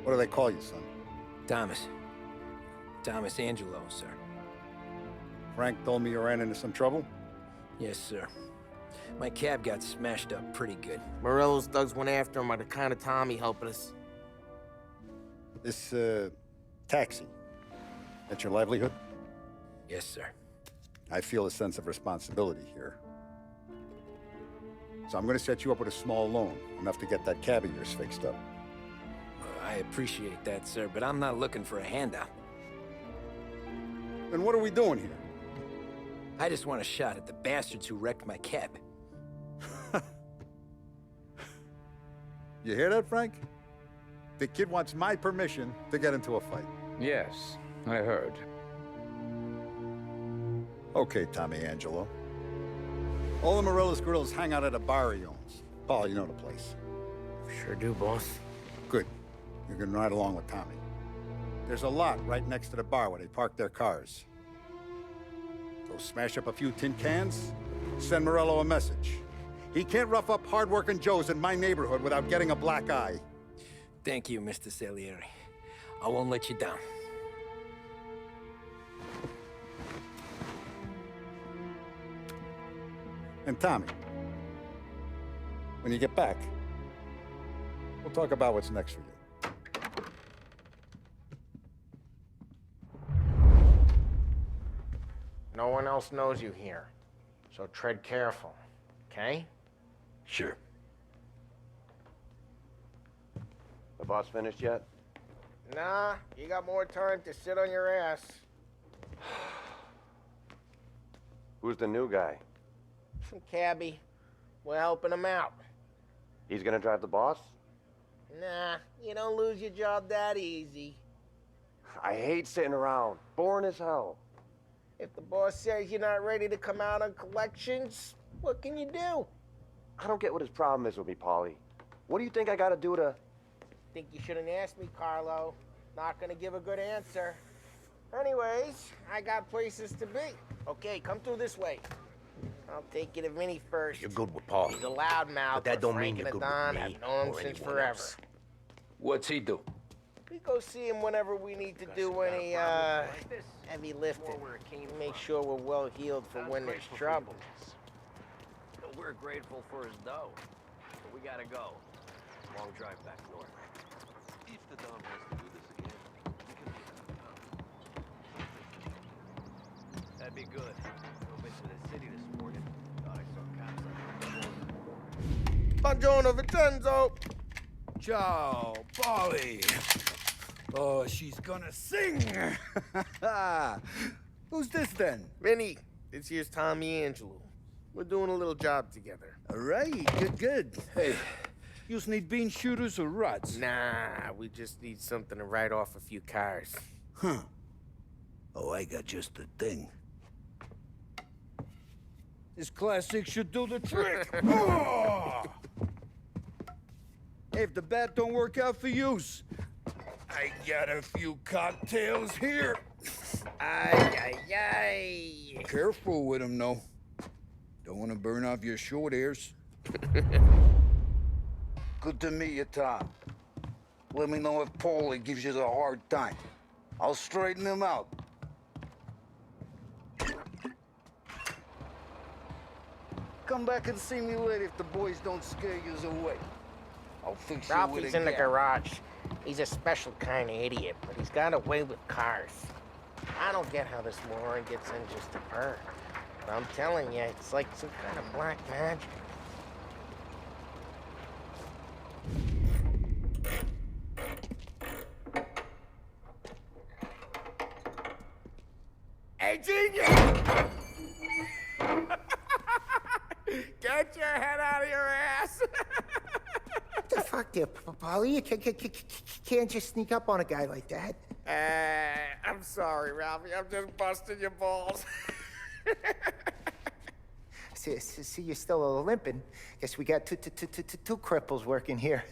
What do they call you, son? Thomas. Thomas Angelo, sir. Frank told me you ran into some trouble? Yes, sir. My cab got smashed up pretty good. Morello's thugs went after him by the kind of Tommy helping us. This, taxi. That's your livelihood? Yes, sir. I feel a sense of responsibility here. So I'm gonna set you up with a small loan, enough to get that cab of yours fixed up. I appreciate that, sir, but I'm not looking for a handout. Then what are we doing here? I just want a shot at the bastards who wrecked my cab. You hear that, Frank? The kid wants my permission to get into a fight. Yes, I heard. Okay, Tommy Angelo. All the Morello's grills hang out at a bar he owns. Paul, you know the place. Sure do, boss. Good. You can ride along with Tommy. There's a lot right next to the bar where they park their cars. Go smash up a few tin cans, send Morello a message. He can't rough up hard-working Joes in my neighborhood without getting a black eye. Thank you, Mr. Salieri. I won't let you down. And Tommy, when you get back, we'll talk about what's next for you. No one else knows you here, so tread careful, okay? Sure. The boss finished yet? Nah, you got more time to sit on your ass. Who's the new guy? Some cabbie. We're helping him out. He's gonna drive the boss? Nah, you don't lose your job that easy. I hate sitting around. Boring as hell. If the boss says you're not ready to come out on collections, what can you do? I don't get what his problem is with me, Paulie. What do you think I gotta do to... Think you shouldn't ask me, Carlo. Not gonna give a good answer. Anyways, I got places to be. Okay, come through this way. I'll take you to Vinny first. You're good with Paul. He's a loudmouth, But that don't mean Frank you're and good Don, with me I've known him or since anyone forever. else. What's he do? We go see him whenever we need to do any, heavy lifting. Make sure we're well healed for when there's trouble. We're grateful for his dough, but we gotta go. Long drive back north. If the Don wants to do this again, we can do that. That'd be good. Drove into the city this morning. Thought I saw cops on the border. Buongiorno, Vincenzo! Ciao, Polly. Oh, she's gonna sing. Who's this then? Vinny, this here's Tommy Angelo. We're doing a little job together. All right, good. Hey, you need bean shooters or rods? Nah, we just need something to write off a few cars. Huh. Oh, I got just the thing. This classic should do the trick. Oh! Hey, if the bat don't work out for use, I got a few cocktails here. Ay, ay, ay. Careful with them, though. Don't want to burn off your short hairs. Good to meet you, Tom. Let me know if Paulie gives you a hard time. I'll straighten him out. Come back and see me later if the boys don't scare you away. I'll fix you with a Ralphie's in the gap. garage. He's a special kind of idiot, but he's got a way with cars. I don't get how this moron gets engines to burn. But I'm telling you, it's like some kind of black magic. Hey, genius! Get your head out of your ass! What the fuck there, Paulie? You can't just sneak up on a guy like that. I'm sorry, Ralphie. I'm just busting your balls. See, you're still limping. Guess we got two cripples working here.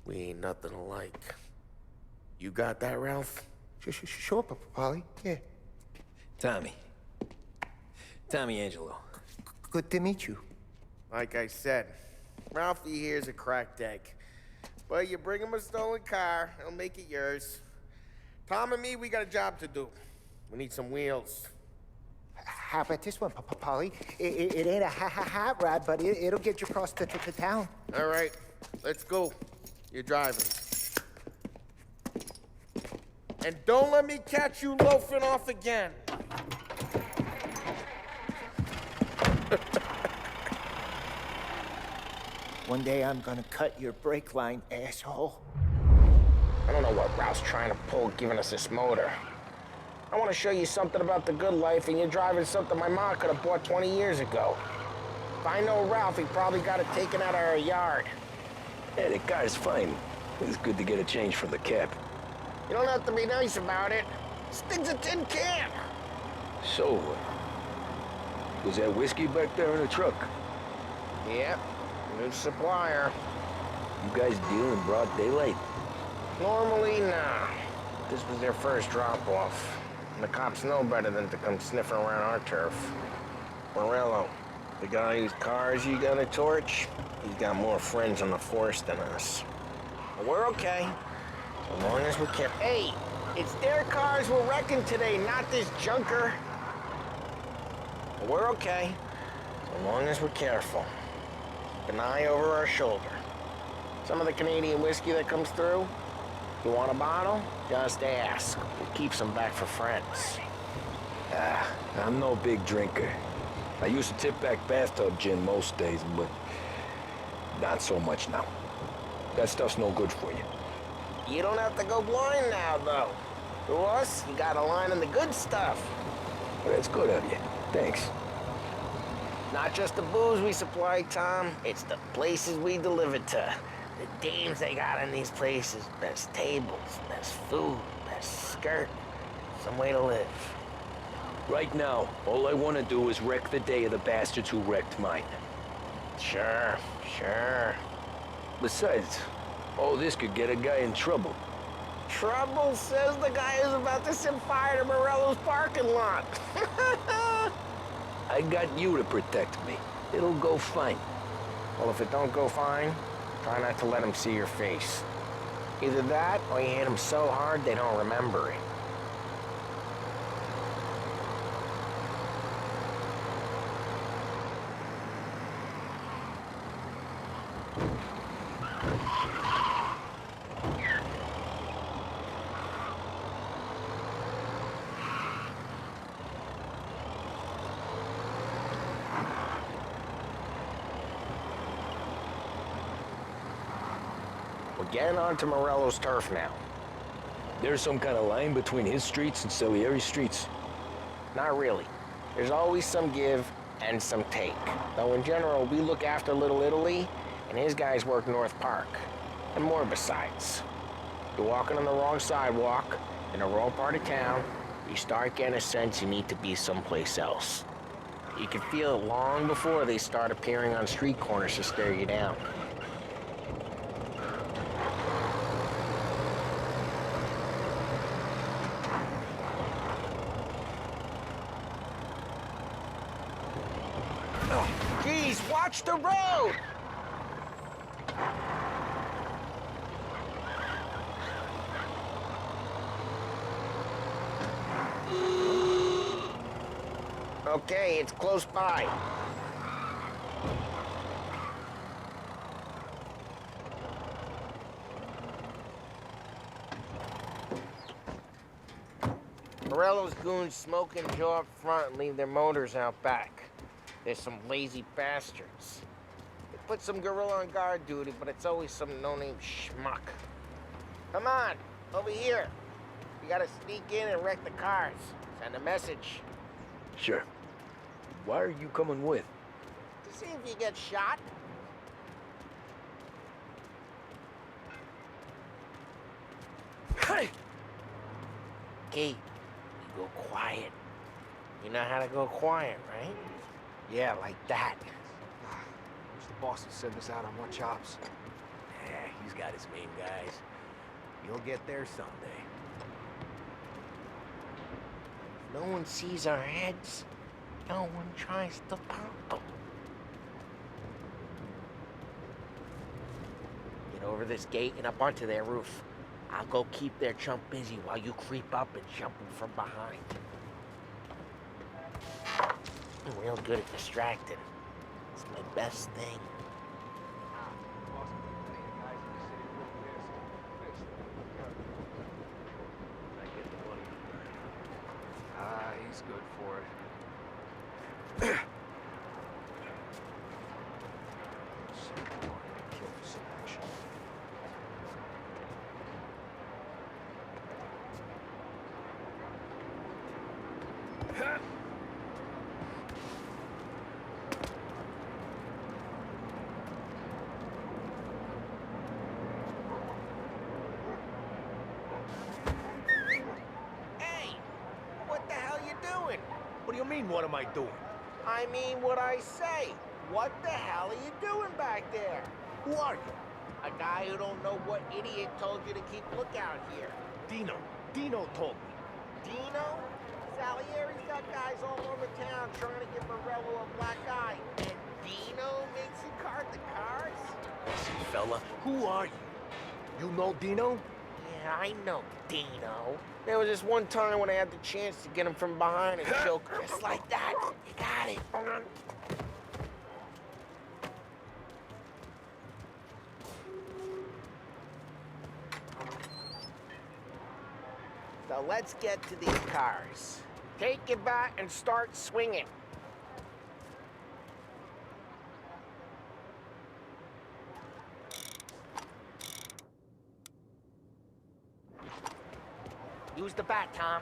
We ain't nothing alike. You got that, Ralph? Sure, Paulie. Yeah. Tommy. Tommy Angelo. Good to meet you. Like I said, Ralphie here's a cracked egg. Well, you bring him a stolen car, he'll make it yours. Tom and me, we got a job to do. We need some wheels. How about this one, Polly? It ain't a hot rod, but it'll get you across to town. All right, let's go. You're driving. And don't let me catch you loafing off again. One day I'm gonna cut your brake line, asshole. I don't know what Ralph's trying to pull giving us this motor. I want to show you something about the good life, and you're driving something my mom could have bought 20 years ago. If I know Ralph, he probably got it taken out of our yard. Yeah, the car's fine. It's good to get a change from the cab. You don't have to be nice about it. Stig's a tin can. So, was that whiskey back there in the truck? Yep, new supplier. You guys deal in broad daylight? Normally, nah. This was their first drop-off. And the cops know better than to come sniffing around our turf. Morello, the guy whose cars you got a torch, he's got more friends on the force than us. But we're okay, as long as we keep... Hey, it's their cars we're wrecking today, not this junker. But we're okay, as long as we're careful. Keep an eye over our shoulder. Some of the Canadian whiskey that comes through, you want a bottle? Just ask. It keeps them back for friends. I'm no big drinker. I used to tip back bathtub gin most days, but not so much now. That stuff's no good for you. You don't have to go blind now, though. To us, you got a line on the good stuff. Well, that's good of you. Thanks. Not just the booze we supply, Tom. It's the places we deliver to. The dames they got in these places. Best tables, best food, best skirt. Some way to live. Right now, all I want to do is wreck the day of the bastards who wrecked mine. Sure, sure. Besides, all this could get a guy in trouble. Trouble, says the guy who's about to set fire to Morello's parking lot. I got you to protect me. It'll go fine. Well, if it don't go fine, try not to let them see your face. Either that, or you hit them so hard they don't remember it. We're getting onto Morello's turf now. There's some kind of line between his streets and Salieri's streets. Not really. There's always some give and some take. Though in general, we look after Little Italy, and his guys work North Park. And more besides. You're walking on the wrong sidewalk, in the wrong part of town, you start getting a sense you need to be someplace else. You can feel it long before they start appearing on street corners to stare you down. Geez, watch the road! Okay, it's close by. Morello's goons smoke and jaw up front and leave their motors out back. There's some lazy bastards. They put some gorilla on guard duty, but it's always some no-name schmuck. Come on, over here. We gotta sneak in and wreck the cars. Send a message. Sure. Why are you coming with? To see if you get shot. Hey! Okay, you go quiet. You know how to go quiet, right? Yeah, like that. Wish the boss would send us out on more chops. Yeah, he's got his main guys. You'll get there someday. If no one sees our heads, no one tries to pop them. Get over over this gate and up onto their roof. I'll go keep their chump busy while you creep up and jump him from behind. I'm real good at distracting. It's my best thing. He's good for it. Kill for some action. Hey! What the hell you doing? What do you mean, what am I doing? I mean what I say. What the hell are you doing back there? Who are you? A guy who don't know what idiot told you to keep lookout here. Dino. Dino told me. Dino? Salieri's got guys all over town trying to give Morello a black eye. And Dino makes you card the cards? Listen, fella, who are you? You know Dino? Yeah, I know Dino. There was this one time when I had the chance to get him from behind and choke him. Just like that. You got it. So let's get to these cars. Take it back and start swinging. Use the bat, Tom.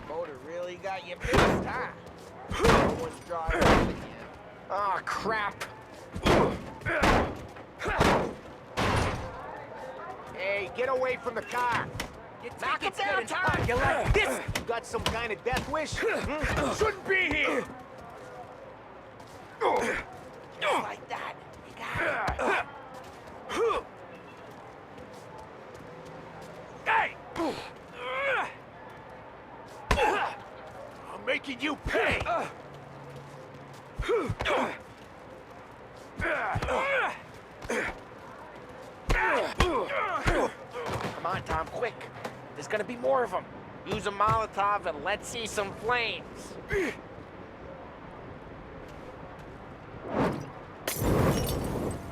Motor really got you pissed, huh? No one's driving again. Oh, crap. Hey, get away from the car! Knock it down, Tom! You like this? You got some kind of death wish? Shouldn't be here! Just like that. You got it. Hey! I'm making you pay! Come on, Tom, quick. There's gonna be more of them. Use a Molotov and let's see some flames.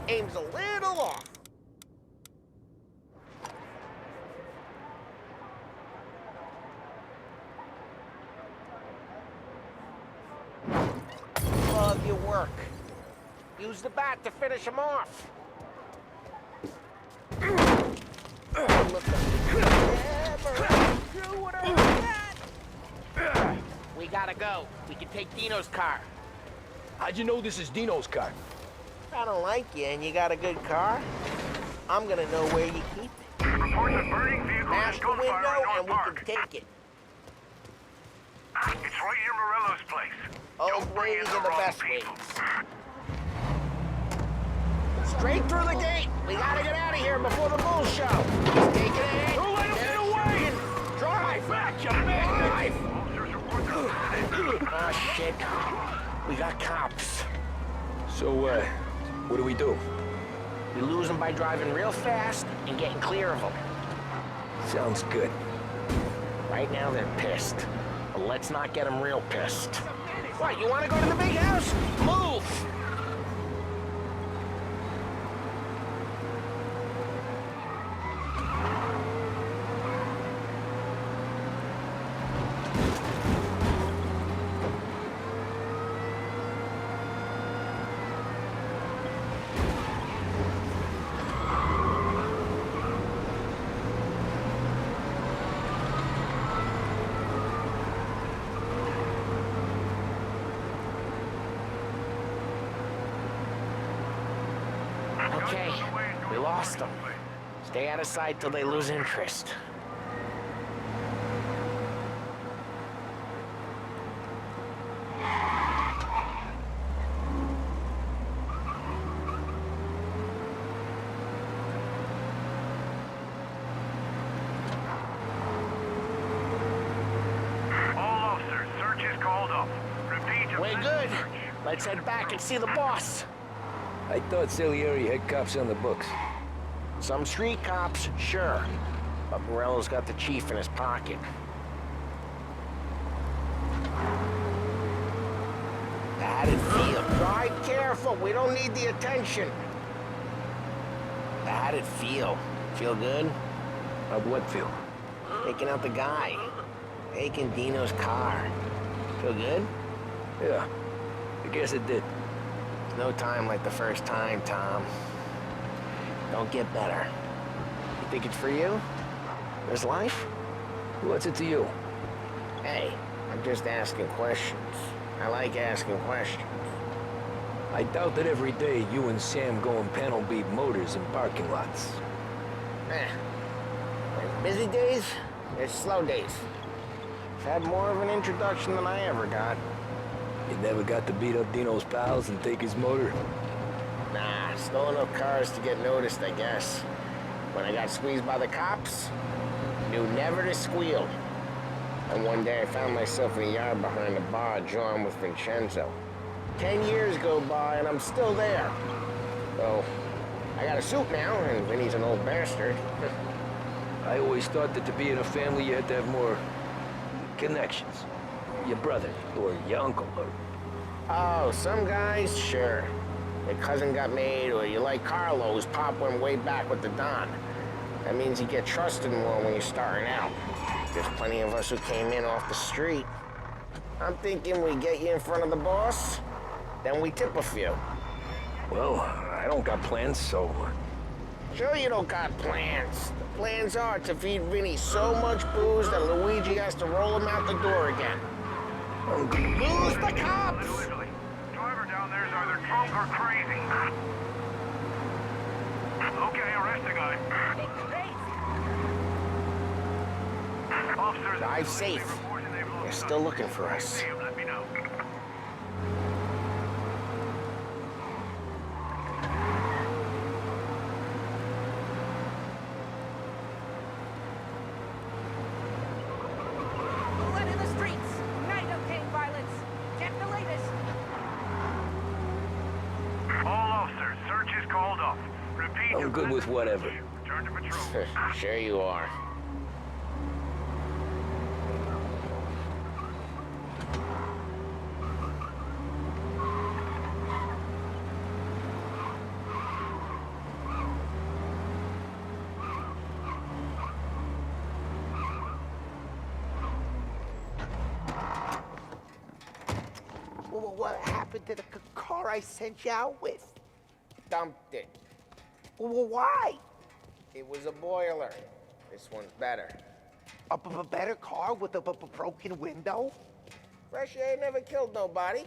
Aim's a little off. Love your work. Use the bat to finish him off. We gotta go. We can take Dino's car. How'd you know this is Dino's car? I don't like you and you got a good car. I'm gonna know where you keep it. Reports of burning vehicles Smash and the gunfire window in and North we Park. can take it. It's right near Morello's place. Old Don't bring in ways the are the wrong best people. ways. Straight through the gate. We gotta get out of here before the bull show. He's taking a hit. Don't let him get away! Drive! Back, you bastard! Officers report there's Oh, shit. We got cops. So, what do we do? We lose them by driving real fast and getting clear of them. Sounds good. Right now, they're pissed. But let's not get them real pissed. What, you want to go to the big house? Move! Okay, we lost them. Stay out of sight till they lose interest. all officers. Search is called up. Repeat. We're good. Let's head back and see the boss. I thought Salieri had cops on the books. Some street cops, sure. But Morello's got the chief in his pocket. How'd it feel? Drive careful, we don't need the attention. How'd it feel? Feel good? How'd what feel? Taking out the guy. Taking Dino's car. Feel good? Yeah, I guess it did. No time like the first time, Tom. Don't get better. You think it's for you? This life? What's it to you? Hey, I'm just asking questions. I like asking questions. I doubt that every day you and Sam go and panel beat motors in parking lots. There's busy days, there's slow days. I've had more of an introduction than I ever got. You never got to beat up Dino's pals and take his motor? Nah, stole enough cars to get noticed, I guess. When I got squeezed by the cops, knew never to squeal. And one day I found myself in a yard behind a bar drawing with Vincenzo. 10 years go by and I'm still there. So, I got a suit now, and Vinny's an old bastard. I always thought that to be in a family you had to have more connections. Your brother, or your uncle, or... Oh, some guys, sure. Your cousin got made, or you like Carlos, Pop went way back with the Don. That means you get trusted more when you're starting out. There's plenty of us who came in off the street. I'm thinking we get you in front of the boss, then we tip a few. Well, I don't got plans, so... Sure you don't got plans. The plans are to feed Vinny so much booze that Luigi has to roll him out the door again. Lose the cops! Easily. Driver down there's either drunk or crazy. Okay, arrest the guy. Officers, Drive safe. They're still looking for us. let me know. Blood in the streets! Night octane violence! Check the latest! All officers, search is called off. Repeat. I'm good with whatever. Return to patrol. Sure you are. What happened to the car I sent you out with? Dumped it. Why? It was a boiler. This one's better. A better car with a broken window? Fresh air never killed nobody.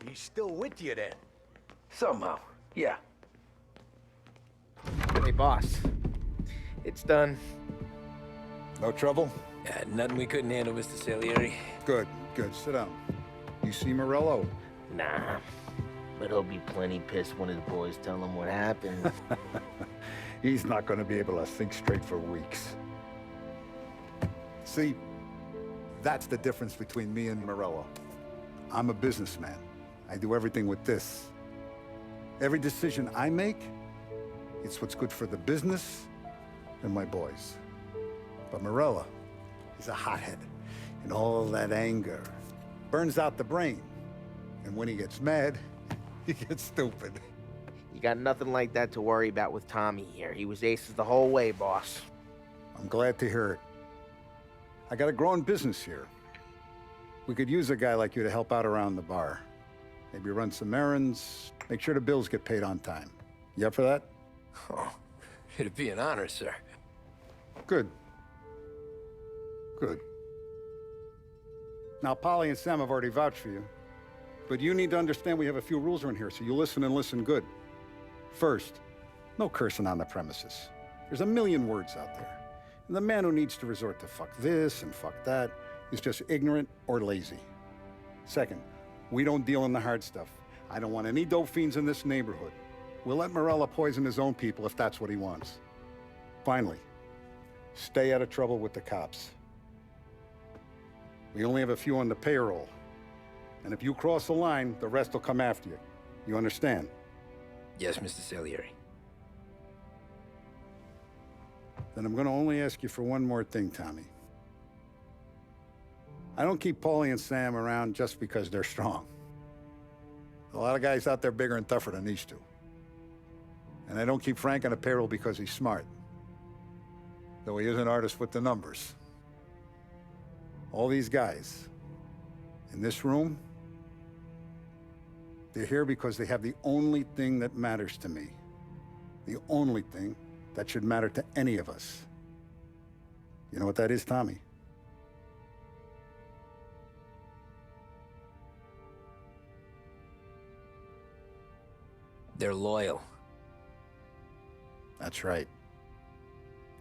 He's still with you then? Somehow, yeah. Hey, boss. It's done. No trouble? Yeah, nothing we couldn't handle, Mr. Salieri. Good, good. Sit down. You see Morello? Nah. But he'll be plenty pissed when his boys tell him what happened. He's not going to be able to think straight for weeks. See, that's the difference between me and Morello. I'm a businessman. I do everything with this. Every decision I make, it's what's good for the business and my boys. But Morello, he's a hothead, and all that anger burns out the brain. And when he gets mad, he gets stupid. You got nothing like that to worry about with Tommy here. He was aces the whole way, boss. I'm glad to hear it. I got a growing business here. We could use a guy like you to help out around the bar. Maybe run some errands, make sure the bills get paid on time. You up for that? Oh, it'd be an honor, sir. Good. Good. Now, Polly and Sam have already vouched for you. But you need to understand we have a few rules around here, so you listen and listen good. First, no cursing on the premises. There's a million words out there. And the man who needs to resort to fuck this and fuck that is just ignorant or lazy. Second, We don't deal in the hard stuff. I don't want any dope fiends in this neighborhood. We'll let Morella poison his own people if that's what he wants. Finally, stay out of trouble with the cops. We only have a few on the payroll. And if you cross the line, the rest will come after you. You understand? Yes, Mr. Salieri. Then I'm gonna only ask you for one more thing, Tommy. I don't keep Paulie and Sam around just because they're strong. A lot of guys out there bigger and tougher than these two. And I don't keep Frank on the payroll because he's smart. Though he is an artist with the numbers. All these guys in this room, they're here because they have the only thing that matters to me. The only thing that should matter to any of us. You know what that is, Tommy? They're loyal. That's right.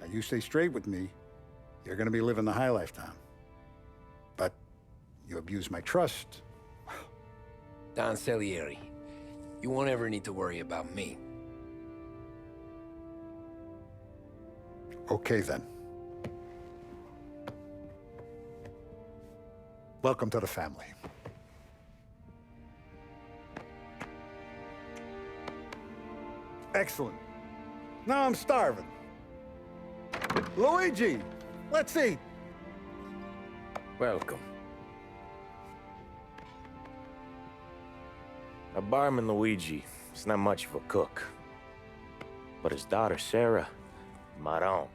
Now you stay straight with me, you're gonna be living the high life, Tom. But you abuse my trust. Don Salieri, you won't ever need to worry about me. Okay, then. Welcome to the family. Excellent. Now I'm starving. Luigi, let's eat. Welcome. A barman Luigi is not much of a cook. But his daughter Sarah, Maron.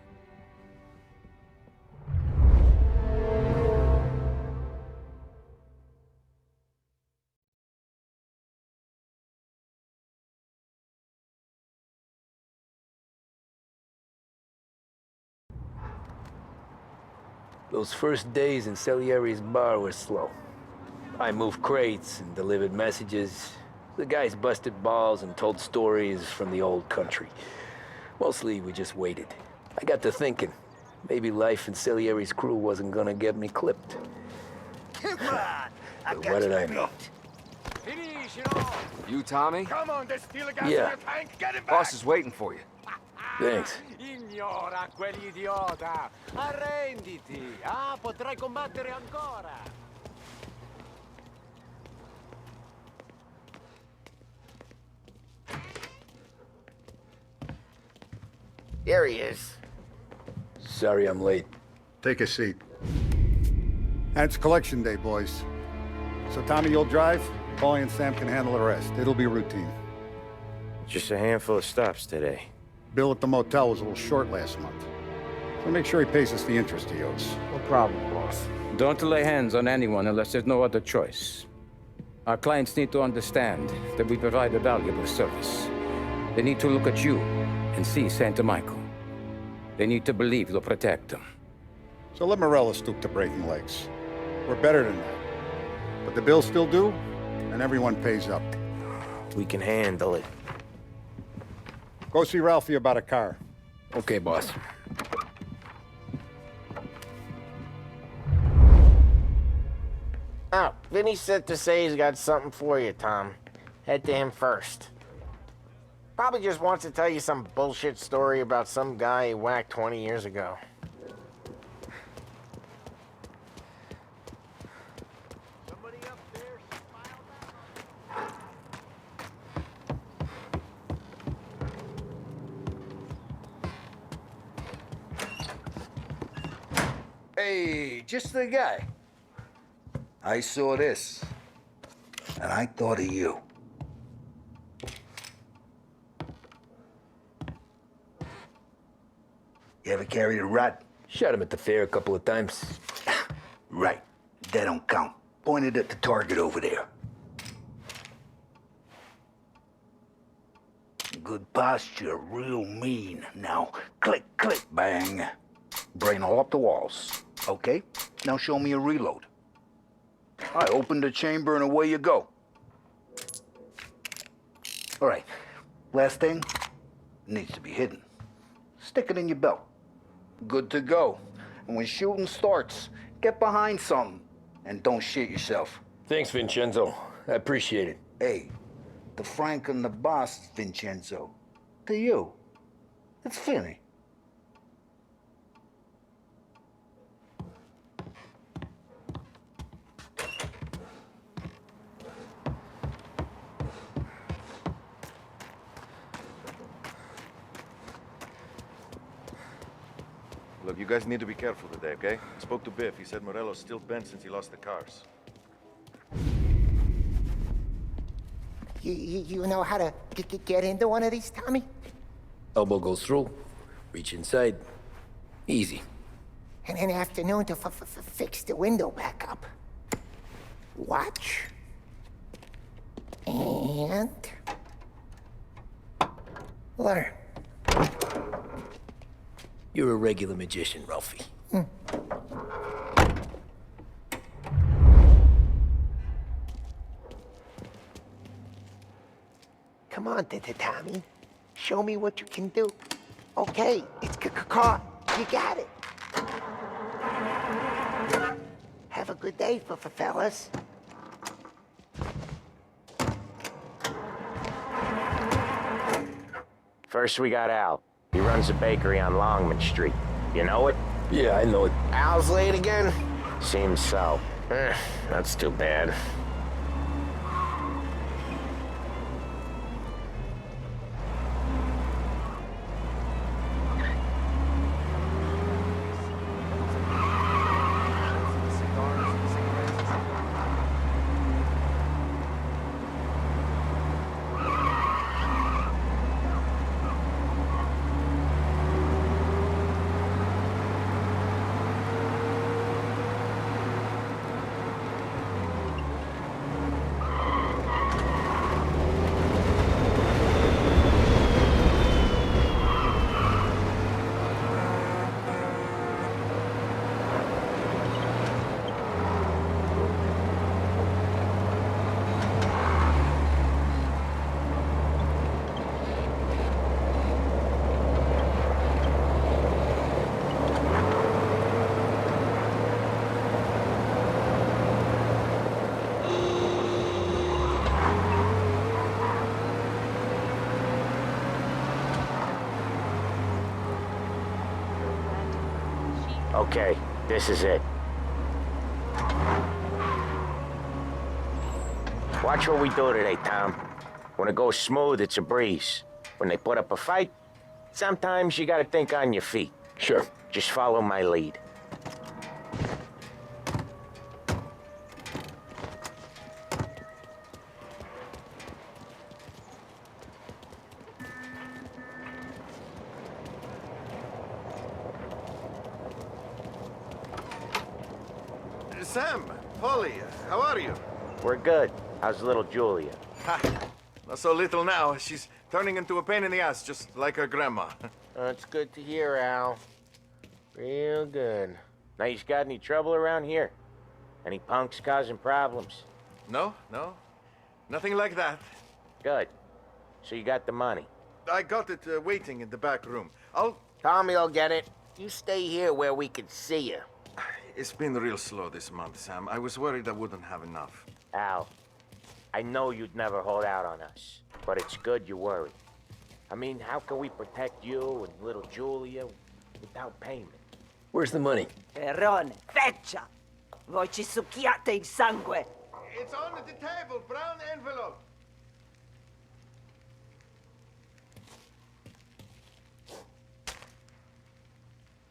Those first days in Salieri's bar were slow. I moved crates and delivered messages. The guys busted balls and told stories from the old country. Mostly, we just waited. I got to thinking, maybe life in Salieri's crew wasn't gonna get me clipped. Come on! But what did I know? You, Tommy? Come on, there's still a gas Yeah. in your tank. Get him back! Boss is waiting for you. Thanks. Ignora quell'idiota! Arrenditi! Ah, potrai combattere ancora! Here he is. Sorry I'm late. Take a seat. And it's collection day, boys. So Tommy, you'll drive. Paulie and Sam can handle the rest. It'll be routine. Just a handful of stops today. Bill at the motel was a little short last month. So make sure he pays us the interest he owes. No problem, boss. Don't lay hands on anyone unless there's no other choice. Our clients need to understand that we provide a valuable service. They need to look at you and see Santa Michael. They need to believe you'll protect them. So let Morella stoop to breaking legs. We're better than that. But the bills still due, and everyone pays up. We can handle it. Go see Ralphie about a car. Okay, boss. Oh, Vinny said to say he's got something for you, Tom. Head to him first. Probably just wants to tell you some bullshit story about some guy he whacked 20 years ago. Somebody up there smile now? Hey, just the guy. I saw this, and I thought of you. You ever carried a rat? Shot him at the fair a couple of times. Right. That don't count. Pointed at the target over there. Good posture, real mean. Now, click, click, bang. Brain all up the walls. Okay? Now show me a reload. I opened the chamber and away you go. All right. Last thing. Needs to be hidden. Stick it in your belt. Good to go. And when shooting starts, get behind something. And don't shit yourself. Thanks, Vincenzo. I appreciate it. Hey, the Frank and the boss, Vincenzo. To you. It's Finny. Look, you guys need to be careful today, okay? I spoke to Biff. He said Morello's still bent since he lost the cars. You know how to get into one of these, Tommy? Elbow goes through, reach inside. Easy. And an afternoon to fix the window back up. Watch. And... learn. You're a regular magician, Ralphie. Come on, Tommy. Show me what you can do. Okay, it's caught. You got it. Have a good day, fellas. First, we got Al. He runs a bakery on Longman Street. You know it? Yeah, I know it. Al's late again? Seems so. That's too bad. Okay, this is it. Watch what we do today, Tom. When it goes smooth, it's a breeze. When they put up a fight, sometimes you gotta think on your feet. Sure. Just follow my lead. Sam, Polly, how are you? We're good. How's little Julia? Ha! Not so little now. She's turning into a pain in the ass, just like her grandma. That's good to hear, Al. Real good. Now, you got any trouble around here? Any punks causing problems? No. Nothing like that. Good. So you got the money? I got it waiting in the back room. Tommy'll get it. You stay here where we can see you. It's been real slow this month, Sam. I was worried I wouldn't have enough. Al, I know you'd never hold out on us, but it's good you worry. I mean, how can we protect you and little Julia without payment? Where's the money? Perrone, feccia! Voi ci succhiate il sangue! It's on the table, brown envelope.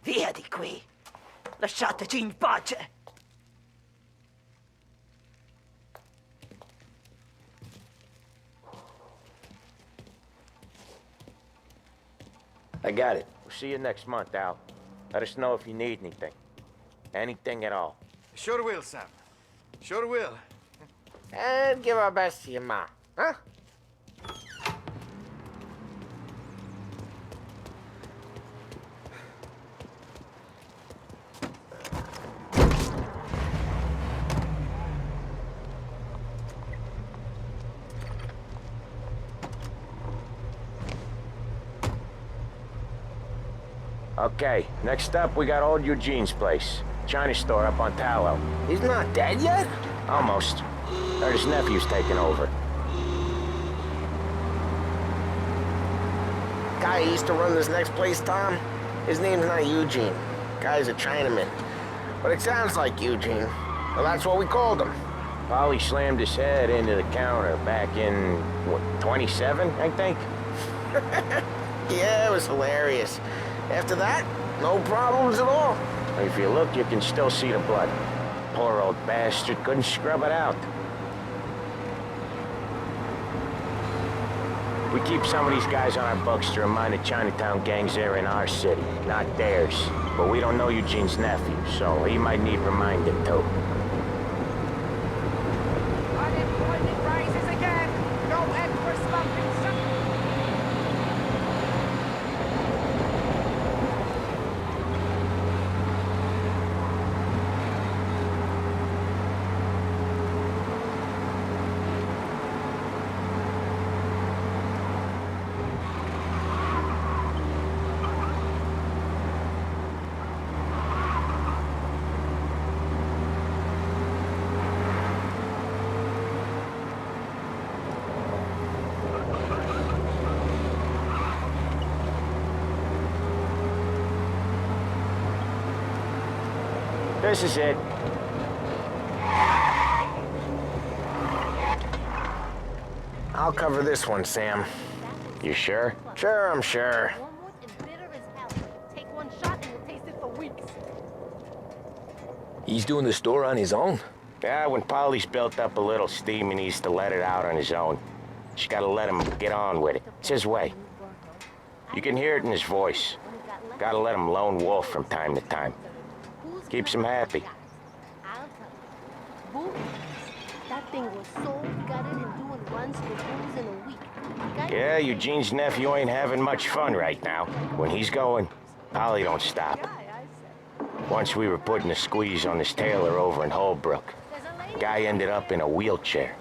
Via di qui! Lasciateci in pace! I got it. We'll see you next month, Al. Let us know if you need anything. Anything at all. Sure will, Sam. Sure will. And give our best to your ma, huh? Okay, next up, we got old Eugene's place. China store up on Tallow. He's not dead yet? Almost. Heard his nephew's taking over. Guy who used to run this next place, Tom, his name's not Eugene. Guy's a Chinaman. But it sounds like Eugene. Well, that's what we called him. Polly slammed his head into the counter back in, what, 27, I think? Yeah, it was hilarious. After that, no problems at all. If you look, you can still see the blood. Poor old bastard couldn't scrub it out. We keep some of these guys on our books to remind the Chinatown gangs they're in our city, not theirs. But we don't know Eugene's nephew, so he might need reminding too. Unemployment rises again. No end for slumping. This is it. I'll cover this one, Sam. You sure? Sure, I'm sure. Take one shot and you'll taste it for weeks. He's doing the store on his own? Yeah, when Polly's built up a little steam, he needs to let it out on his own. Just gotta let him get on with it. It's his way. You can hear it in his voice. Gotta let him lone wolf from time to time. Keeps him happy. That thing was so gutted and doing runs for booze in a week. Yeah, Eugene's nephew ain't having much fun right now. When he's going, Polly don't stop. Once we were putting a squeeze on this tailor over in Holbrook. Guy ended up in a wheelchair.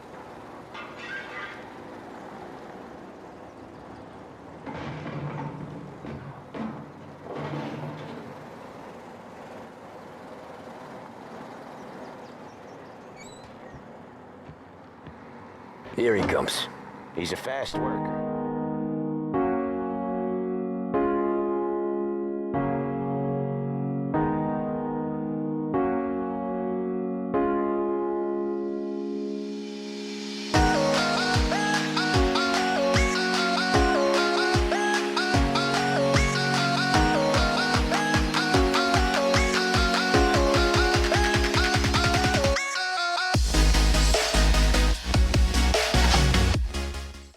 Here he comes. He's a fast worker.